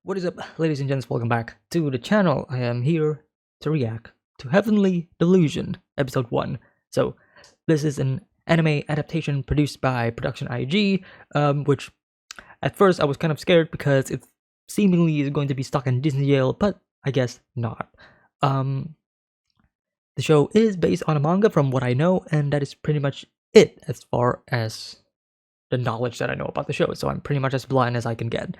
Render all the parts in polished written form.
What is up, ladies and gents? Welcome back to the channel. I am here to react to Heavenly Delusion, episode 1. So, this is an anime adaptation produced by Production IG, which at first I was kind of scared because it seemingly is going to be stuck in Disney jail, but I guess not. The show is based on a manga from what I know, and that is pretty much it as far as the knowledge that I know about the show, so I'm pretty much as blind as I can get.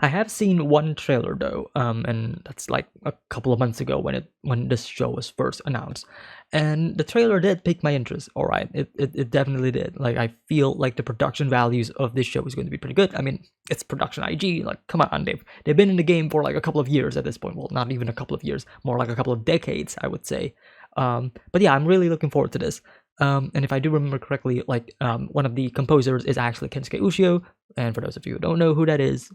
I have seen one trailer though, and that's like a couple of months ago when this show was first announced, and the trailer did pique my interest. All right, it definitely did. Like I feel like the production values of this show is going to be pretty good. I mean, it's Production IG. Like, come on, they've been in the game for like a couple of years at this point. Well, not even a couple of years, more like a couple of decades, I would say. But yeah, I'm really looking forward to this. And if I do remember correctly, like one of the composers is actually Kensuke Ushio, and for those of you who don't know who that is,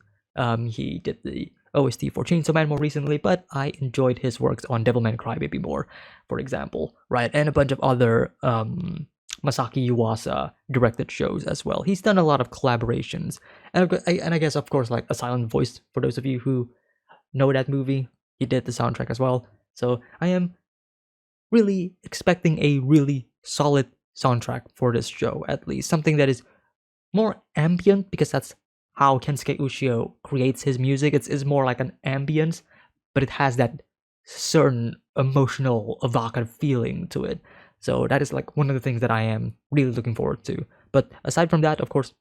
he did the OST for Chainsaw Man more recently, but I enjoyed his works on Devilman Crybaby more, for example, right, and a bunch of other Masaki Yuasa directed shows as well. He's done a lot of collaborations, and I guess of course like A Silent Voice for those of you who know that movie. He did the soundtrack as well, so I am really expecting a really solid soundtrack for this show, at least something that is more ambient, because that's how Kensuke Ushio creates his music. It's more like an ambience, but it has that certain emotional, evocative feeling to it. So that is like one of the things that I am really looking forward to. But aside from that, of course,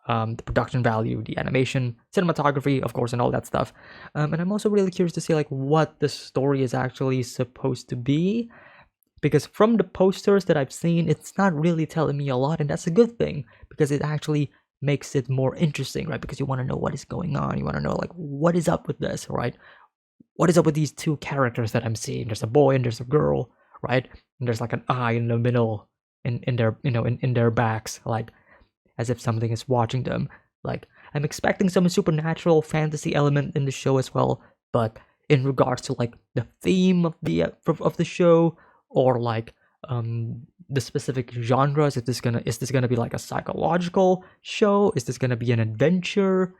the production value, the animation, cinematography, of course, and all that stuff. And I'm also really curious to see like what the story is actually supposed to be, because from the posters that I've seen, it's not really telling me a lot, and that's a good thing because it actually makes it more interesting, right? Because you want to know what is going on, you want to know like what is up with this, right? What is up with these two characters that I'm seeing? There's a boy and there's a girl, right? And there's like an eye in the middle in their in their backs, like as if something is watching them. Like I'm expecting some supernatural fantasy element in the show as well, but in regards to like the theme of the show, or like the specific genres, if this gonna is this gonna be like a psychological show, is this gonna be an adventure,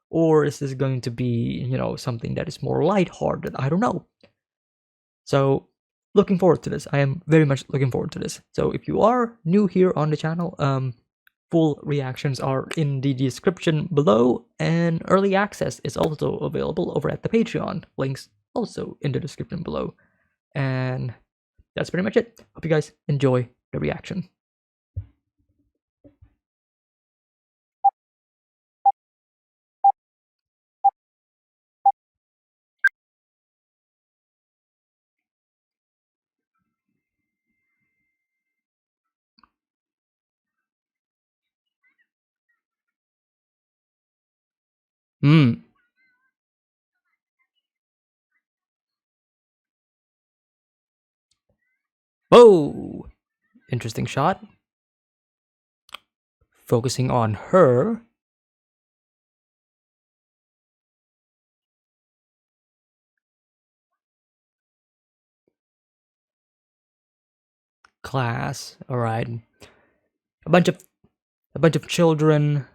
or is this going to be something that is more lighthearted? I don't know. So looking forward to this. I am very much looking forward to this. So if you are new here on the channel, full reactions are in the description below, and early access is also available over at the Patreon. Links also in the description below. And that's pretty much it. Hope you guys enjoy the reaction. Hmm. Whoa! Interesting shot. Focusing on her. Class. Alright. A bunch of children.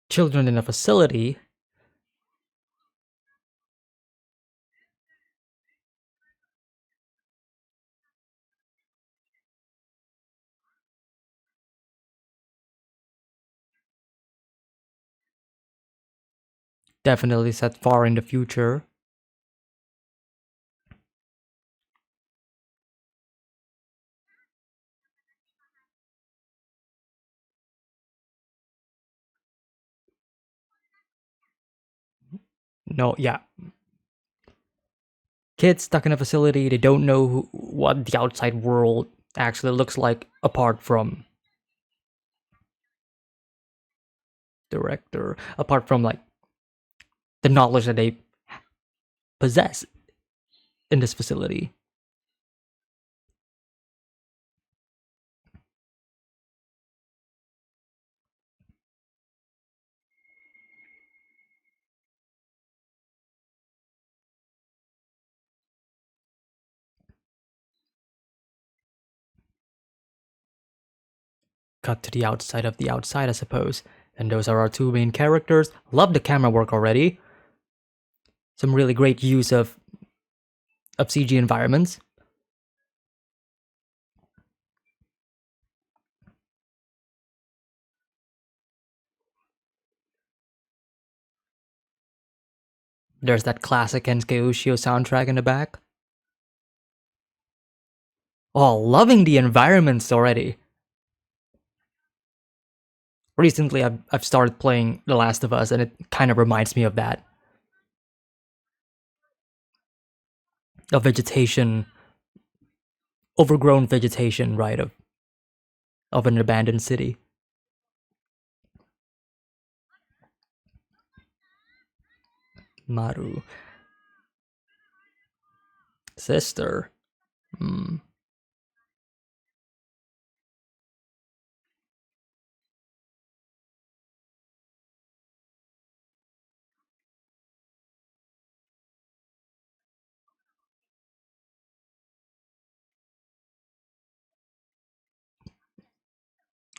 Children in a facility. Definitely set far in the future. No, yeah. Kids stuck in a facility, they don't know what the outside world actually looks like apart from director, apart from like the knowledge that they possess in this facility. Cut to the outside of the outside, I suppose. And those are our two main characters. Love the camera work already. Some really great use of CG environments. There's that classic Kensuke Ushio soundtrack in the back. Oh, loving the environments already. Recently, I've started playing The Last of Us, and it kind of reminds me of that. Of vegetation, overgrown vegetation, right, of an abandoned city. Maru. Sister. Hmm.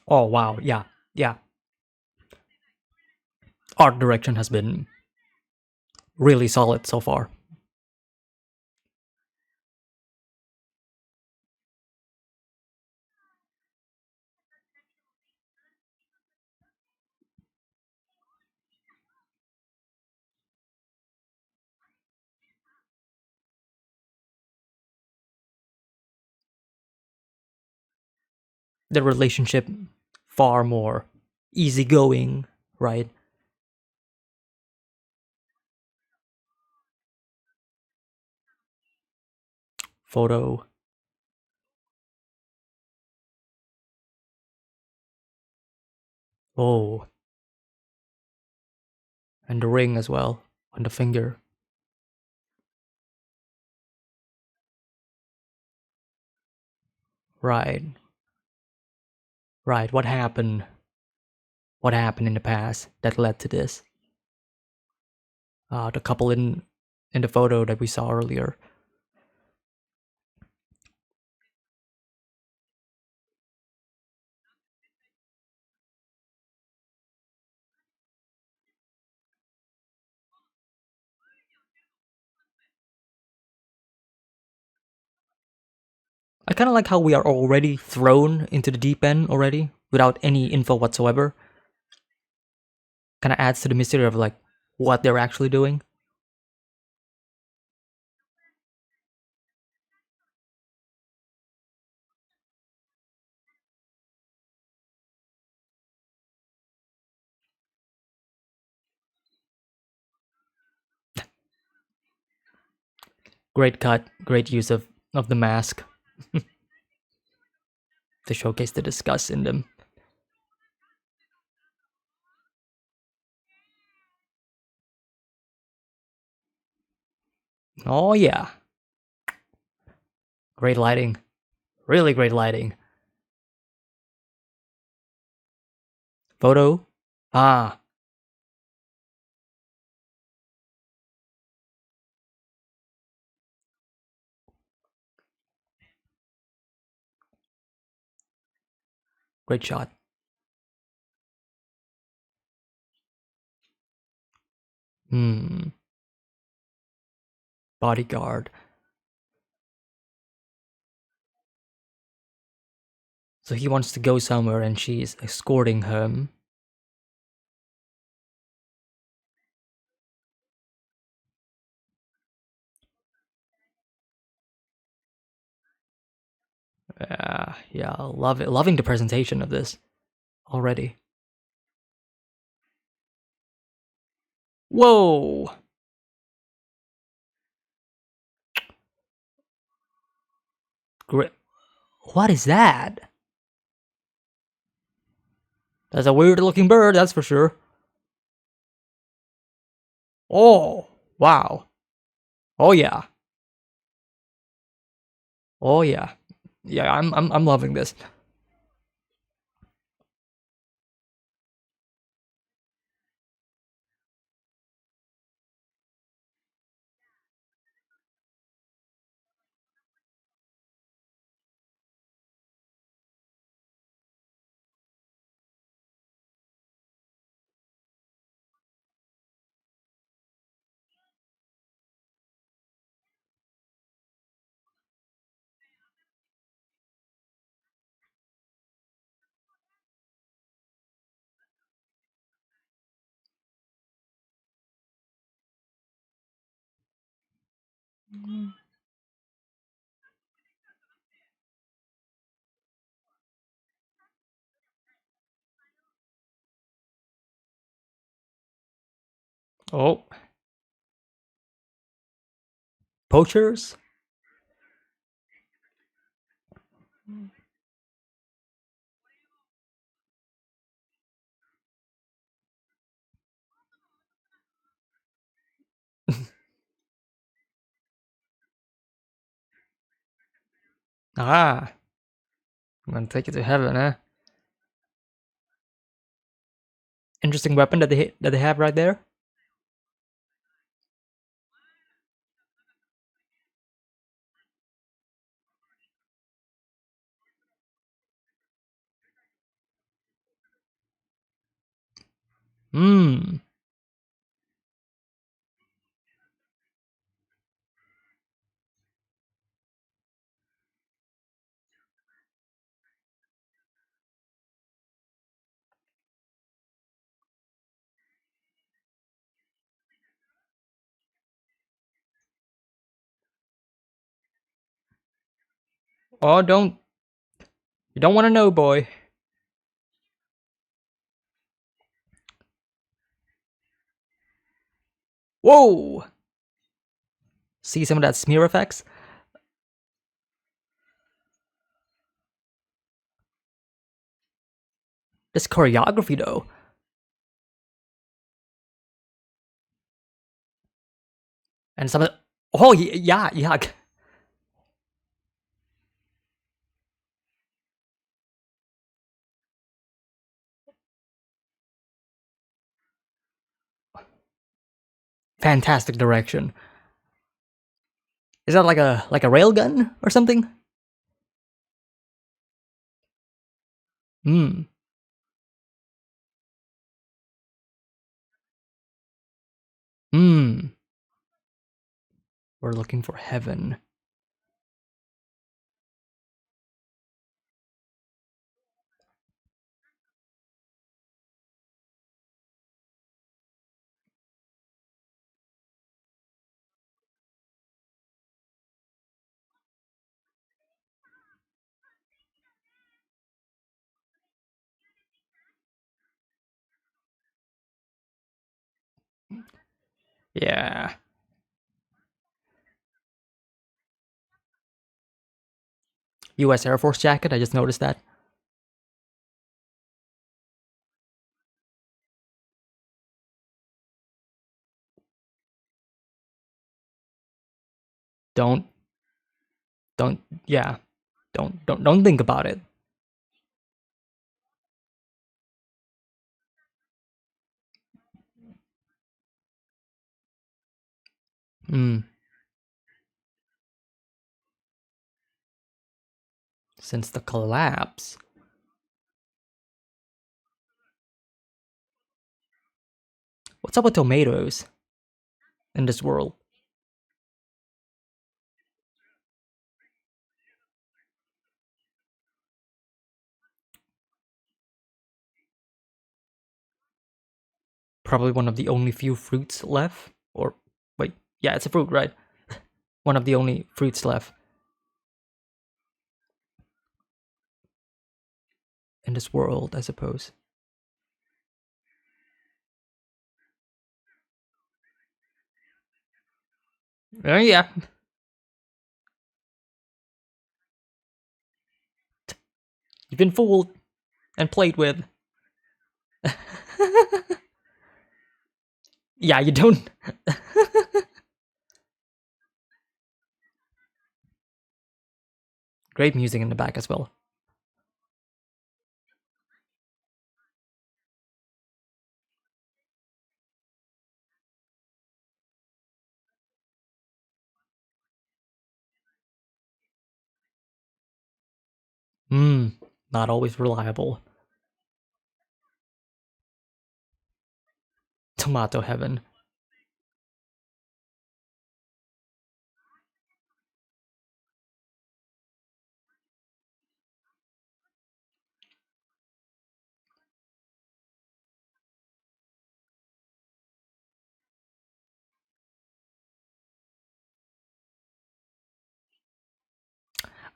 Oh, wow. Yeah. Yeah. Art direction has been really solid so far. The relationship far more easygoing, right? Photo. Oh, and the ring as well on the finger. Right. Right. What happened? What happened in the past that led to this? The couple in the photo that we saw earlier. I kind of like how we are already thrown into the deep end already without any info whatsoever. Kind of adds to the mystery of like what they're actually doing. Great cut, great use of the mask to showcase the disgust in them. Oh yeah, great lighting, really great lighting. Photo, ah, great shot. Hmm, bodyguard. So he wants to go somewhere and she's escorting him. Yeah, love it. Loving the presentation of this already. Whoa! Great. What is that? That's a weird looking bird, that's for sure. Oh, wow. Oh yeah. Oh yeah. Yeah, I'm loving this. Oh, poachers? Ah, I'm gonna take it to heaven, eh? Interesting weapon that they have right there. Hmm. Oh, don't you don't want to know, boy. Whoa! See some of that smear effects? This choreography, though. And some of the, oh, yeah, yeah. Fantastic direction. Is that like a rail gun or something? Hmm. Hmm. We're looking for heaven. Yeah. U.S. Air Force jacket. I just noticed that. Don't, don't. Yeah. Don't think about it. Hmm. Since the collapse. What's up with tomatoes in this world? Probably one of the only few fruits left. Or wait, yeah, it's a fruit, right? One of the only fruits left in this world, I suppose. Yeah. You've been fooled and played with. Yeah, you don't. Great music in the back as well. Hmm. Not always reliable. Tomato heaven.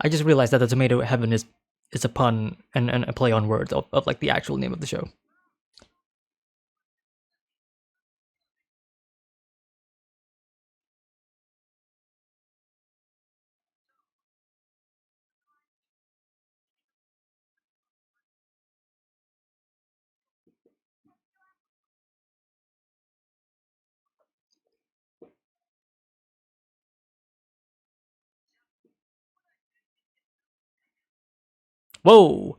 I just realized that the tomato heaven is a pun and a play on words of like the actual name of the show. Whoa!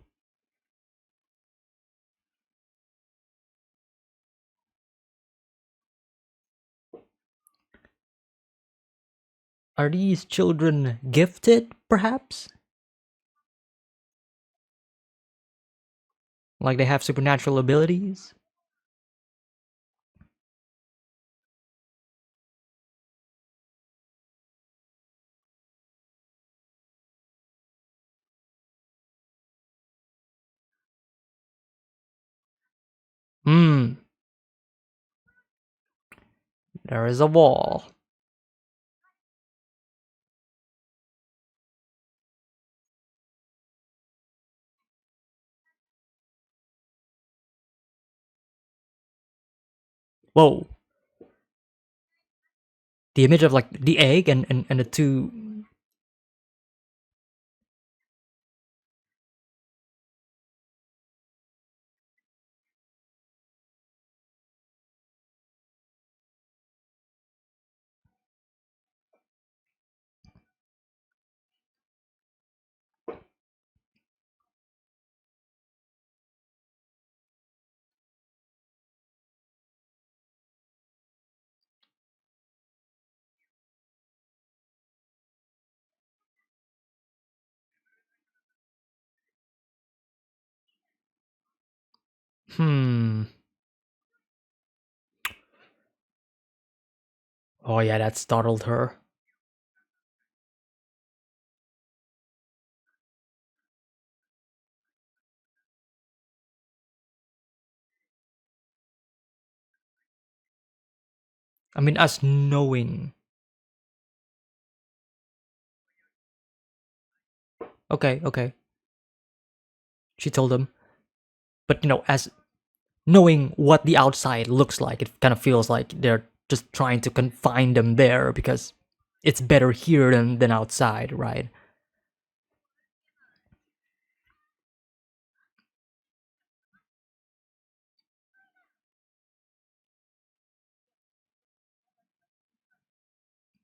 Are these children gifted, perhaps? Like they have supernatural abilities? Hmm, there is a wall. Whoa. The image of like the egg and the two. Hmm. Oh yeah, that startled her. I mean, us knowing. Okay, okay. She told him. But as knowing what the outside looks like, it kind of feels like they're just trying to confine them there because it's better here than outside, right?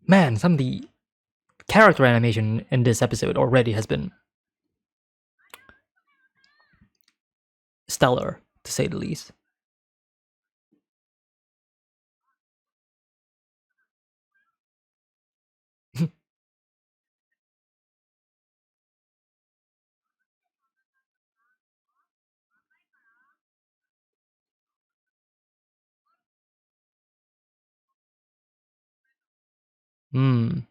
Man, some of the character animation in this episode already has been stellar, to say the least. Hmm.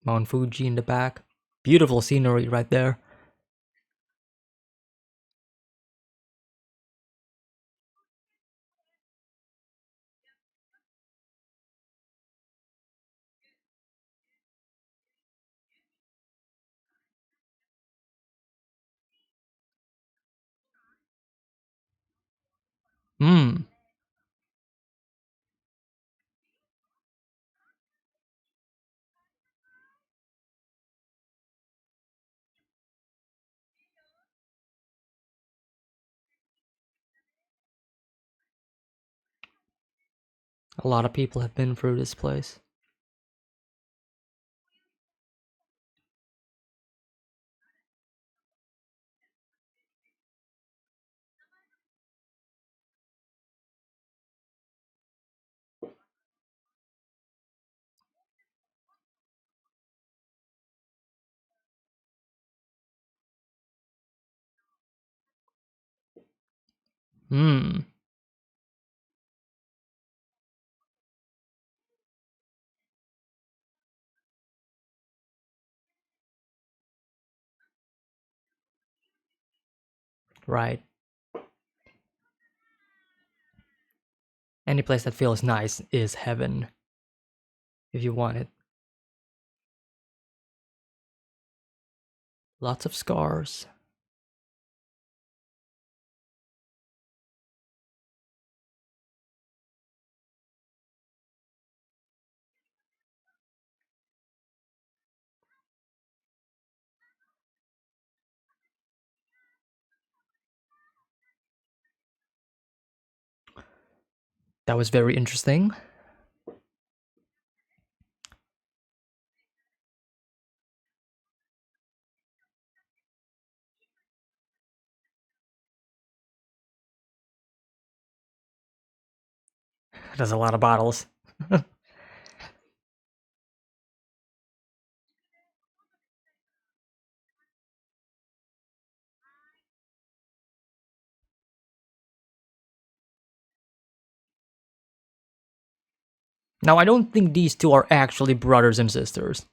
Mount Fuji in the back. Beautiful scenery right there. Hmm. A lot of people have been through this place. Hmm. Right. Any place that feels nice is heaven, if you want it. Lots of scars. That was very interesting. There's a lot of bottles. Now, I don't think these two are actually brothers and sisters.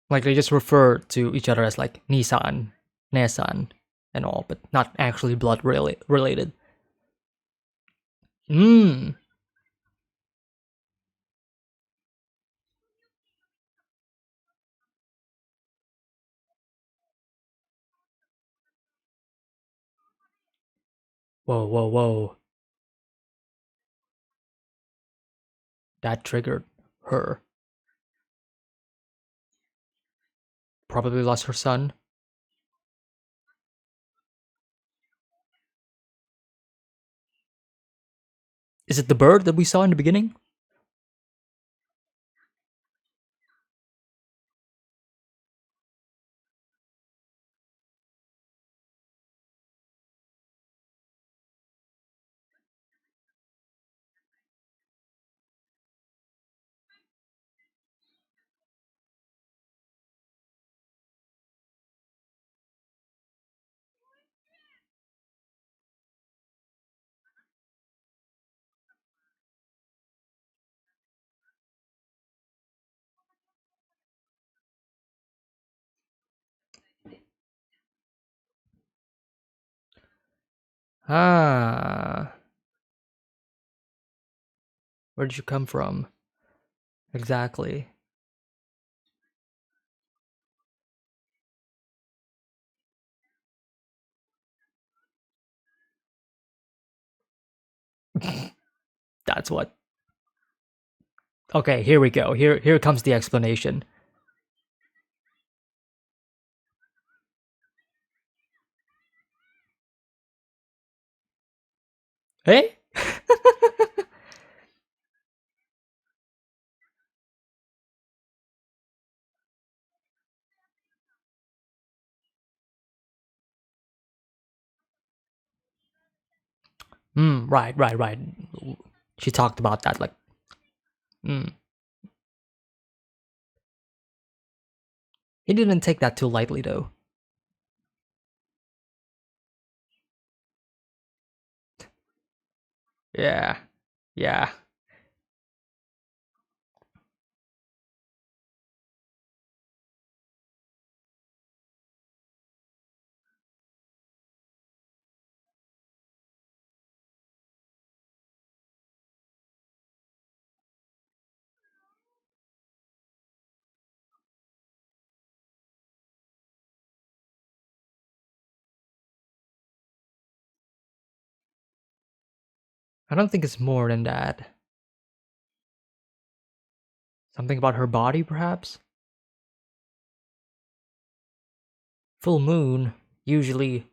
Like, they just refer to each other as like Nisan, Nesan, and all, but not actually blood related. Mmm. Whoa, whoa, whoa. That triggered her. Probably lost her son. Is it the bird that we saw in the beginning? Ah. Where did you come from? Exactly. That's what. Okay, here we go. Here comes the explanation. Hey? Right, right, right. She talked about that like mm. He didn't take that too lightly though. Yeah. Yeah. I don't think it's more than that. Something about her body, perhaps? Full moon usually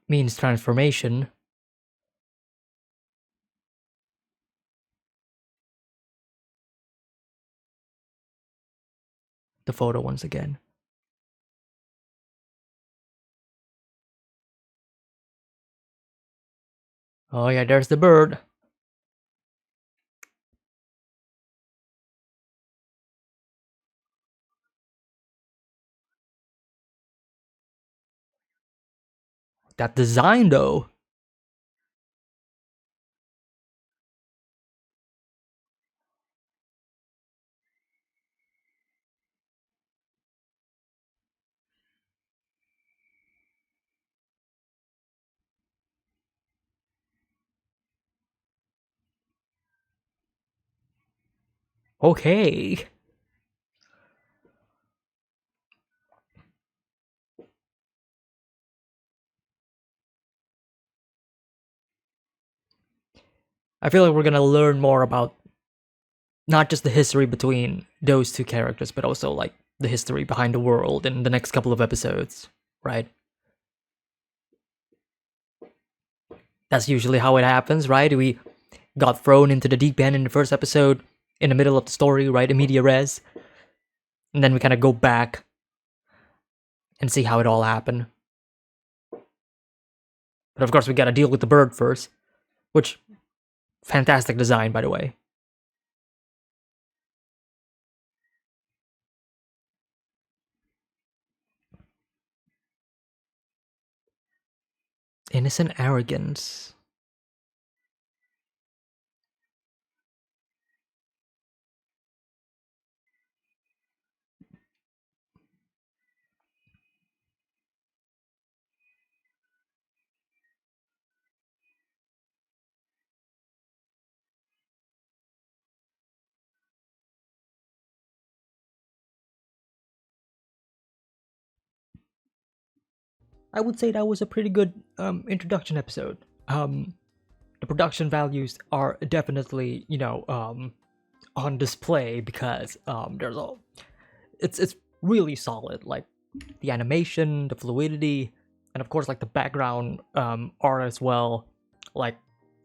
means transformation. The photo once again. Oh yeah, there's the bird. That design though. Okay. I feel like we're gonna learn more about not just the history between those two characters, but also like the history behind the world in the next couple of episodes, right? That's usually how it happens, right? We got thrown into the deep end in the first episode, in the middle of the story, right? Immediate res. And then we kind of go back and see how it all happened. But of course, we gotta deal with the bird first, which, fantastic design, by the way. Innocent arrogance. I would say that was a pretty good introduction episode. The production values are definitely, on display because there's a it's really solid, like the animation, the fluidity, and of course like the background art as well, like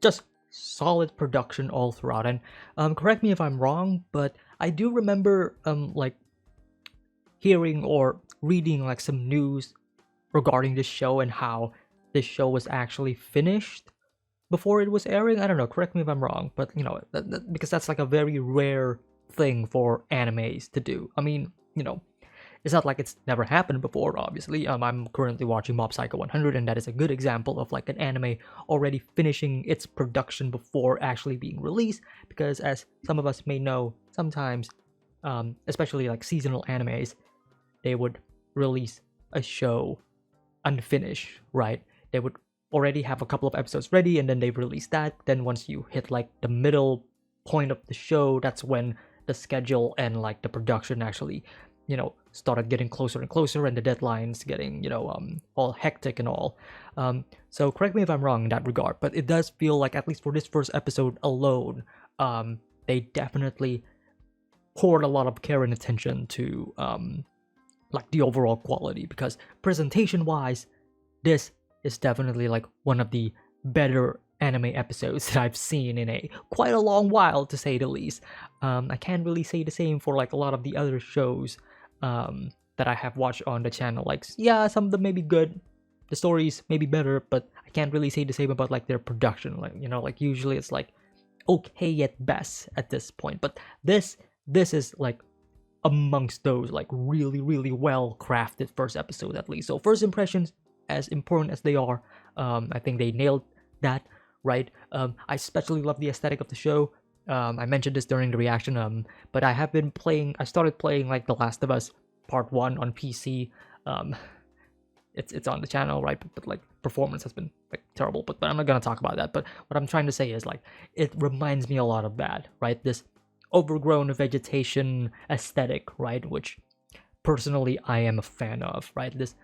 just solid production all throughout. And correct me if I'm wrong, but I do remember like hearing or reading like some news regarding this show and how this show was actually finished before it was airing. I don't know, correct me if I'm wrong, but because that's like a very rare thing for animes to do. I mean, it's not like it's never happened before, obviously. I'm currently watching Mob Psycho 100, and that is a good example of like an anime already finishing its production before actually being released. Because as some of us may know, sometimes, especially like seasonal animes, they would release a show unfinished, right? They would already have a couple of episodes ready and then they release that. Then once you hit like the middle point of the show, that's when the schedule and like the production actually, started getting closer and closer and the deadlines getting, all hectic and all. So correct me if I'm wrong in that regard, but it does feel like, at least for this first episode alone, they definitely poured a lot of care and attention to like the overall quality, because presentation wise, this is definitely like one of the better anime episodes that I've seen in a quite a long while, to say the least. I can't really say the same for like a lot of the other shows that I have watched on the channel. Like, yeah, some of them may be good, the stories may be better, but I can't really say the same about like their production. Like, like usually it's like okay at best at this point, but this is like amongst those like really really well crafted first episode, at least. So first impressions, as important as they are, I think they nailed that, right? I especially love the aesthetic of the show. I mentioned this during the reaction, but I started playing like The Last of Us Part 1 on PC. It's on the channel, right? But like performance has been like terrible, but I'm not gonna talk about that. But what I'm trying to say is like it reminds me a lot of that, right? This overgrown vegetation aesthetic, right? Which personally I am a fan of, right? This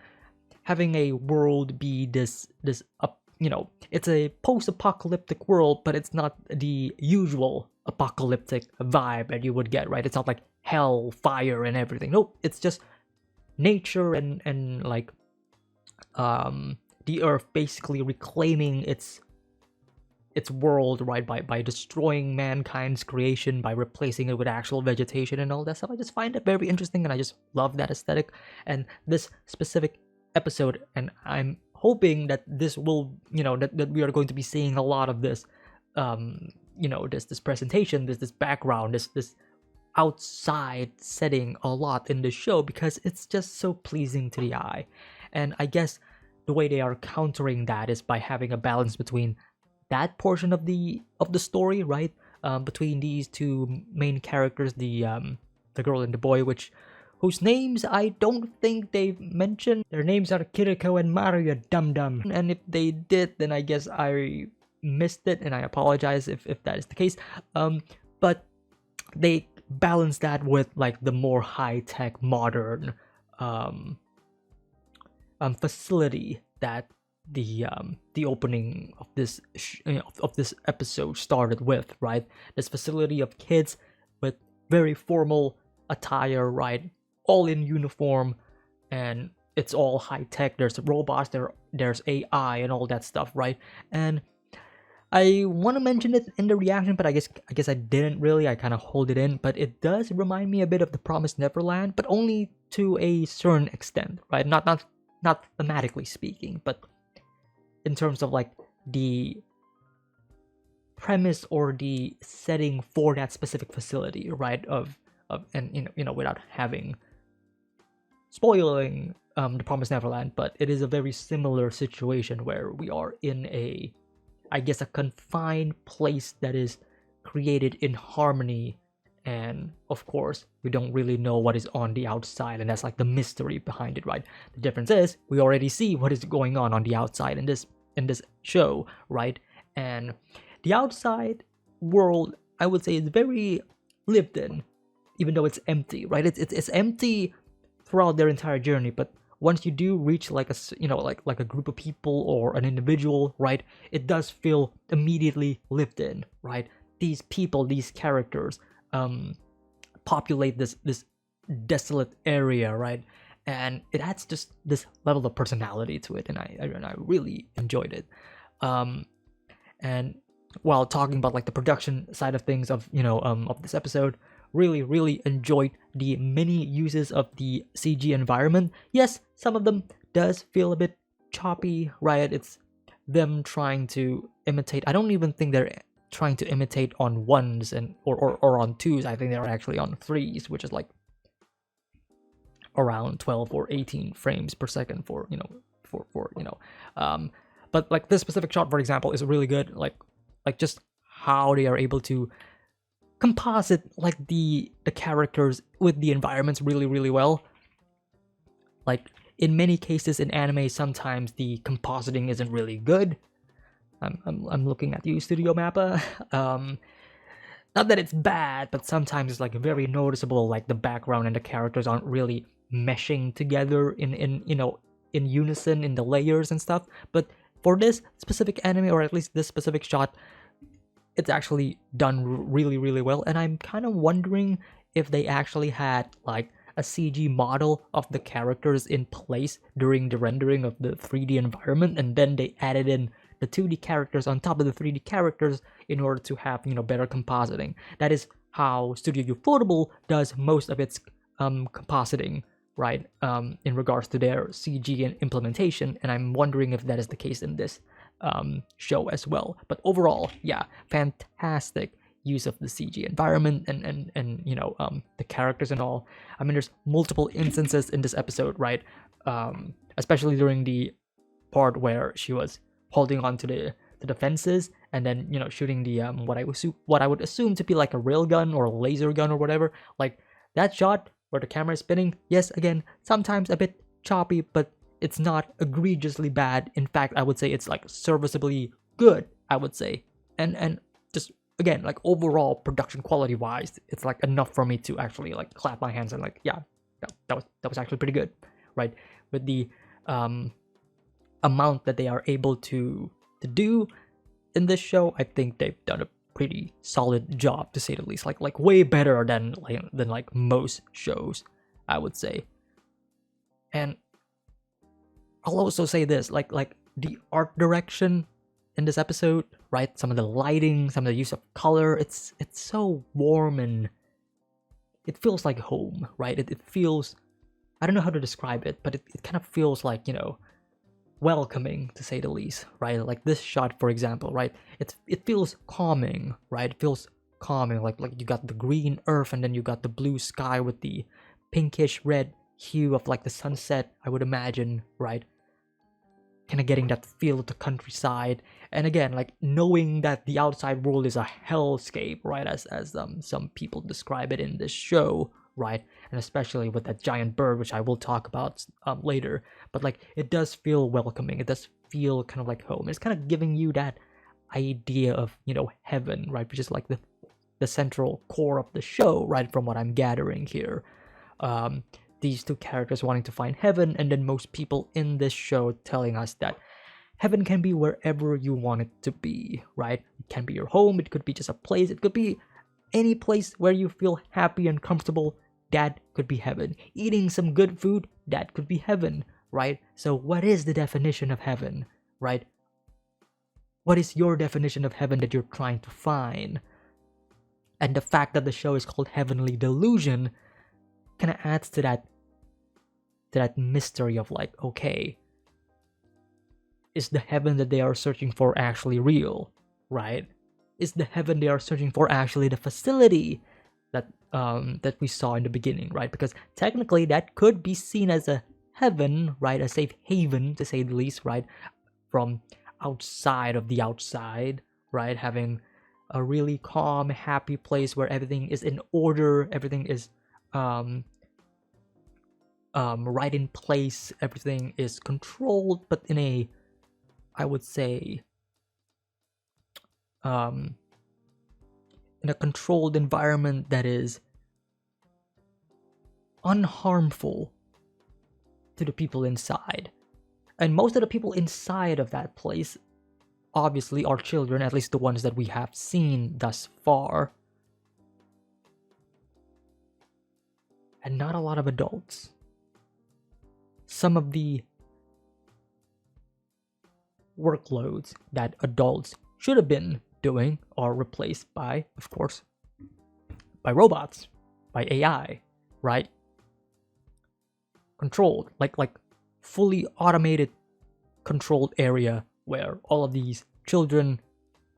having a world be this it's a post-apocalyptic world, but it's not the usual apocalyptic vibe that you would get, right? It's not like hell, fire, and everything. Nope, it's just nature and like the earth basically reclaiming its world, right, by destroying mankind's creation, by replacing it with actual vegetation and all that stuff. I just find it very interesting and I just love that aesthetic. And this specific episode, and I'm hoping that this will, that we are going to be seeing a lot of this, this presentation, this background, this outside setting a lot in the show, because it's just so pleasing to the eye. And I guess the way they are countering that is by having a balance between that portion of the story, right? Between these two main characters, the girl and the boy, whose names I don't think they've mentioned. Their names are Kiriko and Mario, dum dum. And if they did, then I guess I missed it, and I apologize if that is the case. But they balance that with like the more high-tech modern facility that the opening of this of this episode started with, right? This facility of kids with very formal attire, right? All in uniform, and it's all high tech. There's robots, there's AI and all that stuff, right? And I want to mention it in the reaction, but I guess I didn't really. I kind of hold it in, but it does remind me a bit of the Promised Neverland, but only to a certain extent, right? Not thematically speaking, but in terms of like the premise or the setting for that specific facility, right? And without having spoiling the Promised Neverland, but it is a very similar situation where we are in a confined place that is created in harmony, and of course we don't really know what is on the outside, and that's like the mystery behind it, right? The difference is we already see what is going on the outside in this show, right? And the outside world, I would say, is very lived in, even though it's empty, right? It's empty throughout their entire journey, but once you do reach like like a group of people or an individual, right, it does feel immediately lived in, right? These people, these characters populate this desolate area, right? And it adds just this level of personality to it, and I really enjoyed it. And while talking about like the production side of things of of this episode, really enjoyed the many uses of the CG environment. Yes, some of them does feel a bit choppy, right? It's them trying to imitate. I don't even think they're trying to imitate on ones and or on twos. I think they're actually on threes, which is like around 12 or 18 frames per second for but like this specific shot, for example, is really good. Like just how they are able to composite like the characters with the environments really well. Like in many cases in anime, sometimes the compositing isn't really good. I'm looking at you, Studio Mappa. Not that it's bad, but sometimes it's like very noticeable, like the background and the characters aren't really meshing together in unison in the layers and stuff. But for this specific anime, or at least this specific shot, it's actually done really well, and I'm kind of wondering if they actually had like a CG model of the characters in place during the rendering of the 3D environment, and then they added in the 2D characters on top of the 3D characters in order to have better compositing. That is how Studio Ufotable does most of its compositing, right? In regards to their CG and implementation, and I'm wondering if that is the case in this show as well. But overall, yeah, fantastic use of the CG environment and the characters and all. I mean, there's multiple instances in this episode, right? Especially during the part where she was holding on to the fences and then shooting the what I would assume to be like a rail gun or a laser gun or whatever. Like that shot where the camera is spinning. Yes, again, sometimes a bit choppy, but it's not egregiously bad. In fact, I would say it's like serviceably good, I would say. And just again, like overall production quality wise, it's like enough for me to actually like clap my hands and like, yeah, that was actually pretty good, right? With the amount that they are able to do in this show, I think they've done a pretty solid job, to say the least. Like way better than most shows, I would say. And I'll also say this, like the art direction in this episode, right? Some of the lighting, some of the use of color, it's so warm and it feels like home, right? It feels, I don't know how to describe it, but it kind of feels like, welcoming, to say the least, right? Like this shot, for example, right? It feels calming, right? It feels calming, like you got the green earth and then you got the blue sky with the pinkish red hue of like the sunset, I would imagine, right? Kind of getting that feel of the countryside, and again, like knowing that the outside world is a hellscape, right? As some people describe it in this show, right? And especially with that giant bird, which I will talk about later. But like, it does feel welcoming. It does feel kind of like home. It's kind of giving you that idea of heaven, right? Which is like the the central core of the show, right? From what I'm gathering here, these two characters wanting to find heaven, and then most people in this show telling us that heaven can be wherever you want it to be, right? It can be your home, it could be just a place, it could be any place where you feel happy and comfortable. That could be heaven. Eating some good food, that could be heaven, right? So what is the definition of heaven, right? What is your definition of heaven that you're trying to find? And the fact that the show is called Heavenly Delusion kind of adds to that mystery of like, okay, is the heaven that they are searching for actually real, right? Is the heaven they are searching for actually the facility that we saw in the beginning, right? Because technically that could be seen as a heaven, right? A safe haven, to say the least, right? From outside of the outside, right? Having a really calm, happy place where everything is in order, everything is right in place, everything is controlled, but in a, I would say, in a controlled environment that is unharmful to the people inside. And most of the people inside of that place obviously are children, at least the ones that we have seen thus far. And not a lot of adults. Some of the workloads that adults should have been doing are replaced by, of course, by robots, by AI, right? Controlled, like fully automated controlled area where all of these children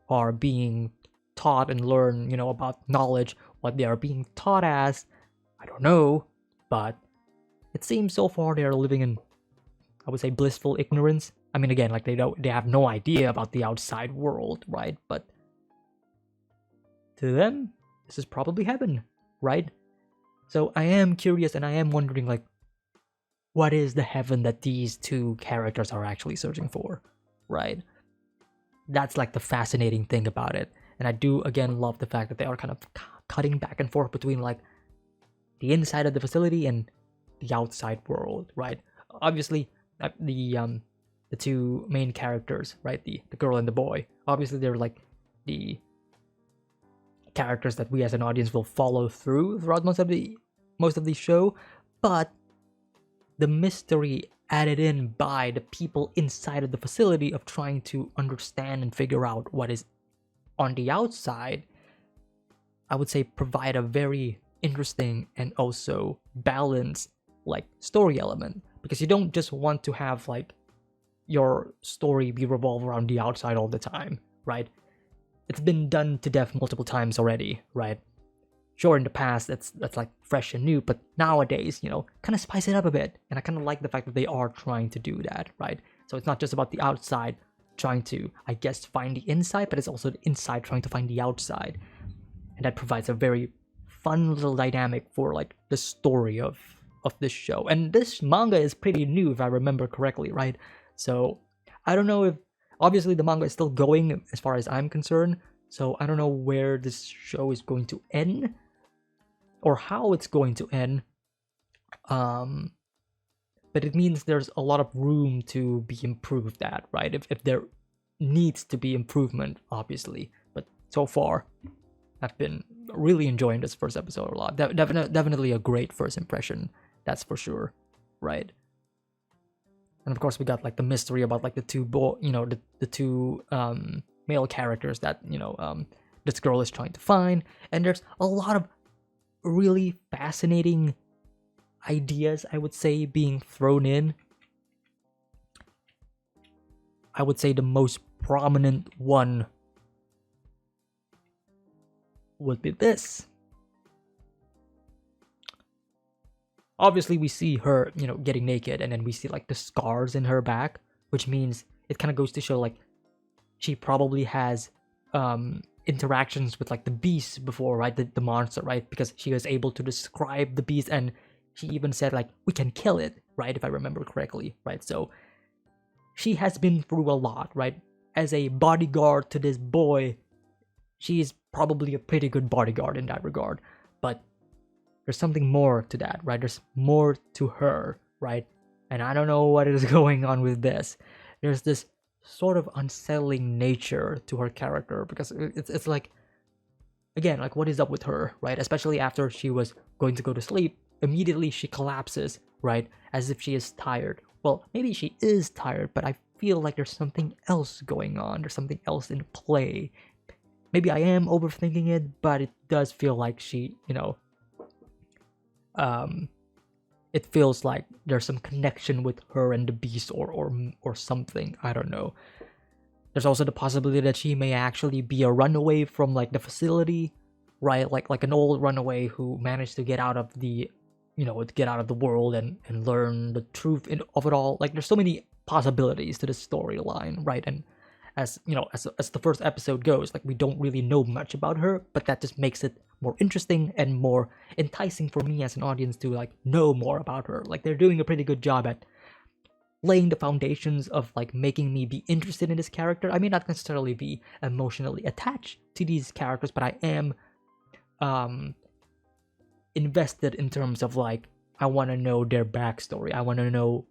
are being taught and learn, about knowledge. What they are being taught as, I don't know, but it seems so far they are living in, I would say, blissful ignorance. I mean, again, like they have no idea about the outside world, right? But to them, this is probably heaven, right? So I am curious and I am wondering, like, what is the heaven that these two characters are actually searching for, right? That's like the fascinating thing about it. And I do, again, love the fact that they are kind of cutting back and forth between, like, the inside of the facility and the outside world, right? Obviously, the two main characters, right? The girl and the boy. Obviously, they're like the characters that we as an audience will follow throughout most of the show, but the mystery added in by the people inside of the facility of trying to understand and figure out what is on the outside, I would say, provide a very interesting and also balanced, like, story element, because you don't just want to have, like, your story be revolved around the outside all the time, right? It's been done to death multiple times already, right? Sure, in the past that's like fresh and new, but nowadays, kind of spice it up a bit. And I kind of like the fact that they are trying to do that, right? So it's not just about the outside trying to, I guess, find the inside, but it's also the inside trying to find the outside. And that provides a very fun little dynamic for, like, the story of this show. And this manga is pretty new, if I remember correctly, right? So I don't know if, obviously the manga is still going as far as I'm concerned, so I don't know where this show is going to end or how it's going to end. But it means there's a lot of room to be improved at, right? If there needs to be improvement, obviously. But so far, I've been really enjoying this first episode a lot. Definitely a great first impression, that's for sure, right? And of course, we got, like, the mystery about, like, the two the two male characters that this girl is trying to find, and there's a lot of really fascinating ideas, I would say, being thrown in. I would say the most prominent one would be this. Obviously, we see her, getting naked, and then we see, like, the scars in her back, which means it kind of goes to show, like, she probably has interactions with, like, the beast before, right? The monster, right? Because she was able to describe the beast, and she even said, like, we can kill it, right? If I remember correctly, right? So she has been through a lot, right? As a bodyguard to this boy, she's probably a pretty good bodyguard in that regard. But there's something more to that, right? There's more to her, right? And I don't know what is going on with this. There's this sort of unsettling nature to her character, because it's like, again, like, what is up with her, right? Especially after she was going to go to sleep, immediately she collapses, right? As if she is tired. Well, maybe she is tired, but I feel like there's something else going on. There's something else in play. Maybe I am overthinking it, but it does feel like she, it feels like there's some connection with her and the beast, or something. I don't know. There's also the possibility that she may actually be a runaway from like the facility, right? Like an old runaway who managed to get out of the, get out of the world and learn the truth of it all. Like, there's so many possibilities to this storyline, right? And as as the first episode goes, like, we don't really know much about her, but that just makes it more interesting and more enticing for me as an audience to like know more about her. Like, they're doing a pretty good job at laying the foundations of like making me be interested in this character. I may not necessarily be emotionally attached to these characters, but I am invested in terms of like, I want to know their backstory. I want to know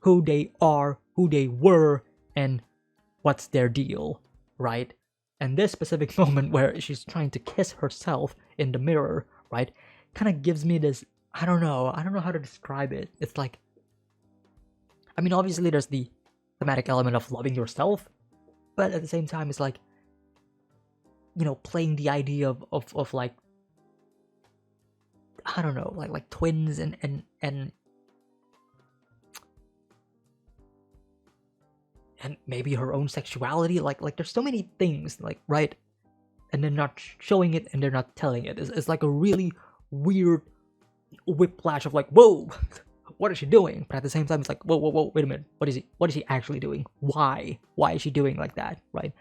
who they are, who they were, and what's their deal, right? And this specific moment where she's trying to kiss herself in the mirror, right, kind of gives me this, I don't know how to describe it. It's like, I mean, obviously there's the thematic element of loving yourself, but at the same time, it's like, playing the idea of like, I don't know, like twins and maybe her own sexuality. Like there's so many things, like, right? And they're not showing it and they're not telling it. It's like a really weird whiplash of like, whoa, what is she doing? But at the same time, it's like, whoa, wait a minute. What is she actually doing? Why is she doing like that, right?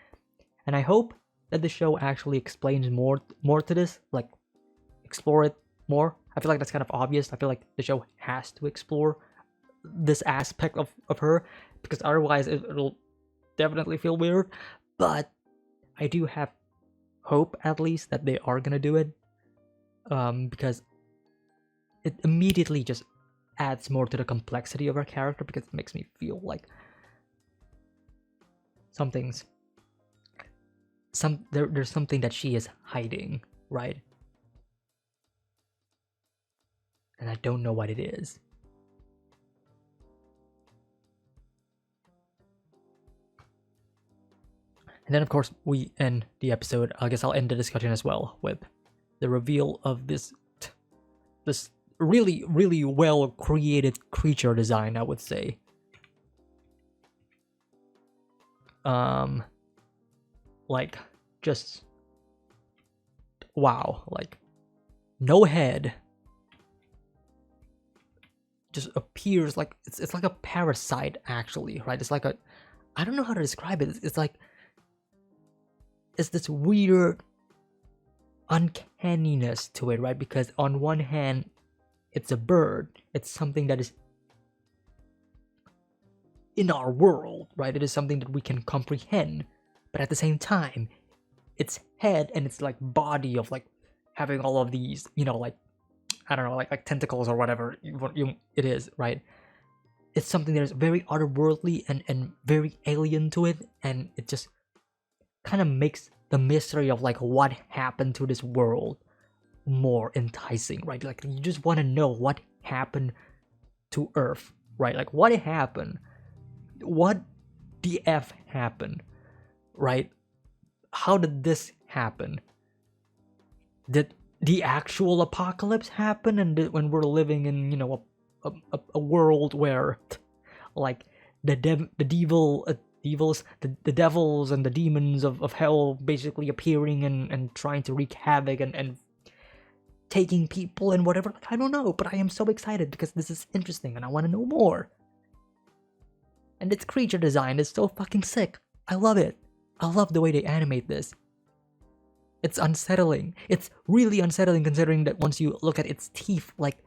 And I hope that the show actually explains more to this, like explore it more. I feel like that's kind of obvious. I feel like the show has to explore this aspect of her, because otherwise it'll definitely feel weird. But I do have hope, at least, that they are gonna do it, because it immediately just adds more to the complexity of her character, because it makes me feel like there's something that she is hiding, right? And I don't know what it is. And then, of course, we end the episode. I guess I'll end the discussion as well with the reveal of this really, really well created creature design, I would say. Like, just wow. Like, no head, just appears like it's like a parasite, actually, right? It's like a, I don't know how to describe it. It's like, it's this weird uncanniness to it, right? Because on one hand, it's a bird. It's something that is in our world, right? It is something that we can comprehend. But at the same time, its head and its like body of like having all of these, like, I don't know, like tentacles or whatever it is, right? It's something that is very otherworldly and very alien to it, and it just kind of makes the mystery of like what happened to this world more enticing, right? Like, you just want to know what happened to Earth, right? Like, what happened? What the F happened, right? How did this happen? Did the actual apocalypse happen? And when we're living in, a world where, like, the devils and the demons of hell basically appearing and trying to wreak havoc and taking people and whatever. Like, I don't know, but I am so excited because this is interesting and I want to know more. And its creature design is so fucking sick. I love it. I love the way they animate this. It's unsettling. It's really unsettling, considering that once you look at its teeth, like,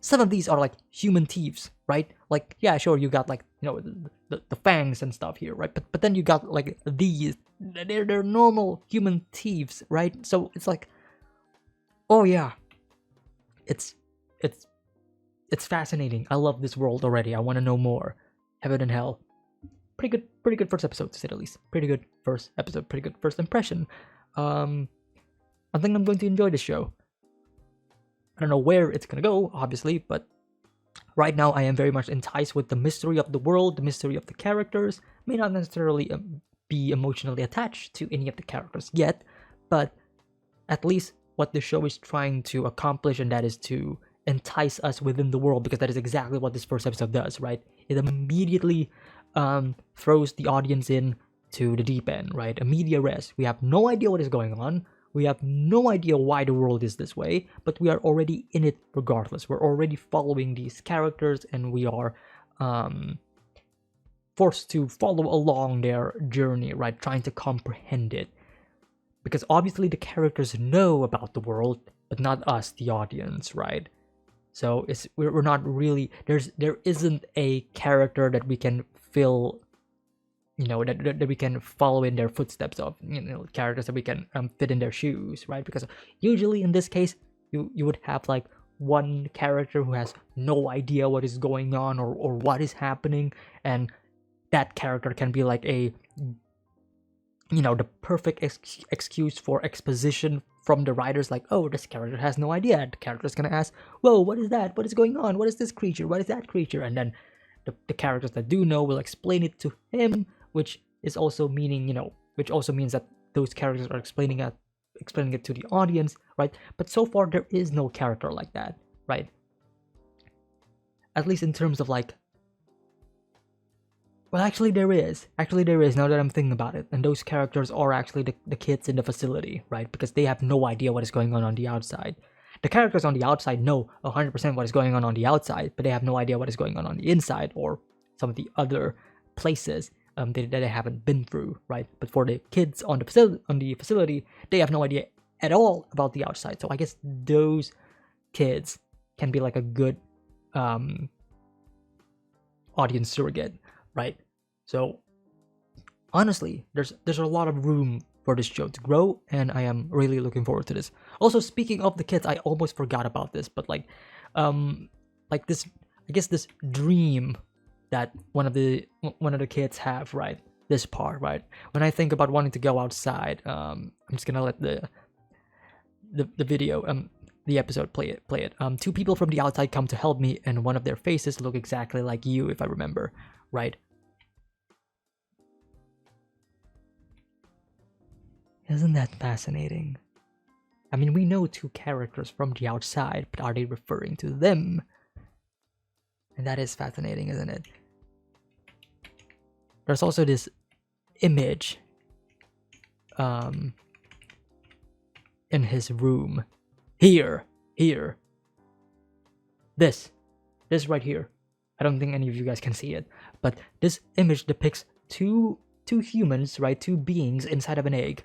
some of these are like human teeth, right? Like, yeah, sure, you got like, the fangs and stuff here, right? But then you got like these they're normal human thieves, right? So it's like, oh yeah, it's it's it's fascinating. I love this world already. I want to know more. Heaven and hell. Pretty good first episode to say the least. Pretty good first episode. Pretty good first impression. I think I'm going to enjoy this show. I don't know where it's gonna go, obviously, but right now I am very much enticed with the mystery of the world, the mystery of the characters. May not necessarily be emotionally attached to any of the characters yet, but at least what the show is trying to accomplish, and that is to entice us within the world, because that is exactly what this first episode does, right? It immediately throws the audience in to the deep end, right? A media res. We have no idea what is going on. We have no idea why the world is this way, but we are already in it regardless. We're already following these characters, and we are forced to follow along their journey, right? Trying to comprehend it. Because obviously the characters know about the world, but not us, the audience, right? So we're not really, there isn't a character that we can feel, that we can follow in their footsteps of, characters that we can fit in their shoes, right? Because usually in this case, you would have like one character who has no idea what is going on or what is happening, and that character can be like a, the perfect excuse for exposition from the writers, like, oh, this character has no idea. The character's gonna ask, whoa, what is that? What is going on? What is this creature? What is that creature? And then the characters that do know will explain it to him, which is also meaning, which also means that those characters are explaining it to the audience, right? But so far there is no character like that, right? At least in terms of like, well, actually there is, now that I'm thinking about it, and those characters are actually the kids in the facility, right? Because they have no idea what is going on the outside. The characters on the outside know 100% what is going on the outside, but they have no idea what is going on the inside, or some of the other places that they haven't been through, right? But for the kids on the facility, they have no idea at all about the outside. So I guess those kids can be like a good audience surrogate, right? So honestly, there's a lot of room for this show to grow, and I am really looking forward to this. Also, speaking of the kids, I almost forgot about this, but like this, I guess this dream that one of the kids have, right? This part, right? When I think about wanting to go outside, I'm just gonna let the video, the episode play it. Two people from the outside come to help me, and one of their faces look exactly like you, if I remember, right? Isn't that fascinating? I mean, we know two characters from the outside, but are they referring to them? And that is fascinating, isn't it? There's also this image in his room. Here. This right here. I don't think any of you guys can see it, but this image depicts two humans, right? Two beings inside of an egg.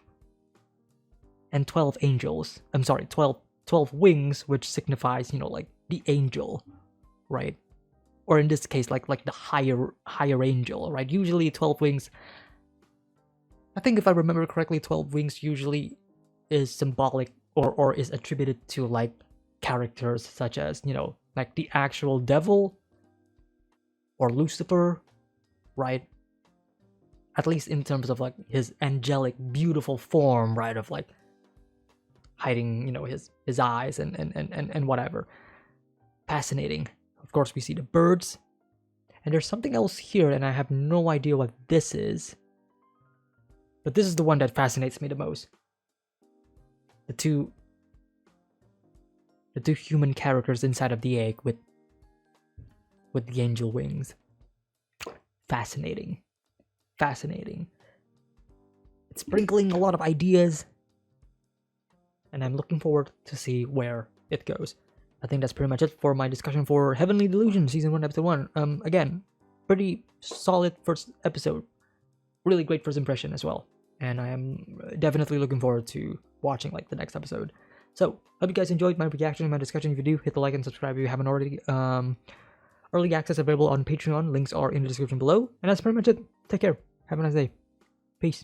And 12 angels. I'm sorry, 12 wings, which signifies, like the angel, right? Or in this case, like the higher angel, right? Usually 12 wings, I think if I remember correctly, 12 wings usually is symbolic or is attributed to like characters such as, like the actual devil or Lucifer, right? At least in terms of like his angelic, beautiful form, right? Of like hiding, his eyes and whatever. Fascinating. Of course, we see the birds, and there's something else here, and I have no idea what this is. But this is the one that fascinates me the most. The two human characters inside of the egg with the angel wings. Fascinating. It's sprinkling a lot of ideas, and I'm looking forward to see where it goes. I think that's pretty much it for my discussion for Heavenly Delusion Season 1, Episode 1. Again, pretty solid first episode. Really great first impression as well. And I am definitely looking forward to watching like the next episode. So, hope you guys enjoyed my reaction and my discussion. If you do, hit the like and subscribe if you haven't already. Early access available on Patreon. Links are in the description below. And that's pretty much it. Take care. Have a nice day. Peace.